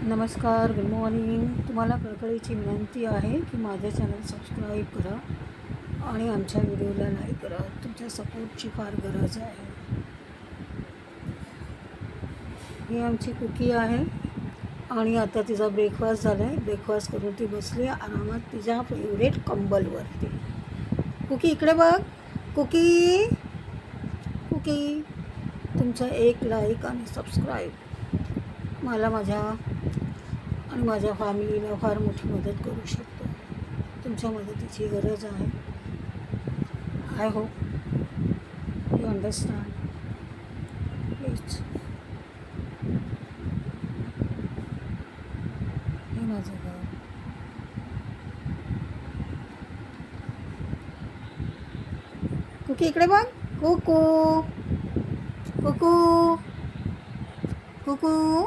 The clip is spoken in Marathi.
नमस्कार, गुड मॉर्निंग. तुम्हाला कळकळीची विनंती आहे की माझं चॅनल सबस्क्राईब करा आणि आमच्या व्हिडिओला लाईक करा. तुमच्या सपोर्टची फार गरज आहे. ही आमची कुकी आहे आणि आता तिचा ब्रेकफास्ट झाला आहे. ब्रेकफास्ट करून ती बसली आरामात तिच्या फेवरेट कंबलवरती. कुकी इकडे बघ. कुकी कुकी तुमचं एक लाईक आणि सबस्क्राईब मला माझ्या आणि माझ्या फॅमिलीला फार मोठी मदत करू शकतो. तुमच्या मदतीची गरज आहे. I hope you understand. Please. हे माझं घर. कुकी इकडे बघ. कुकू कुकू कुकू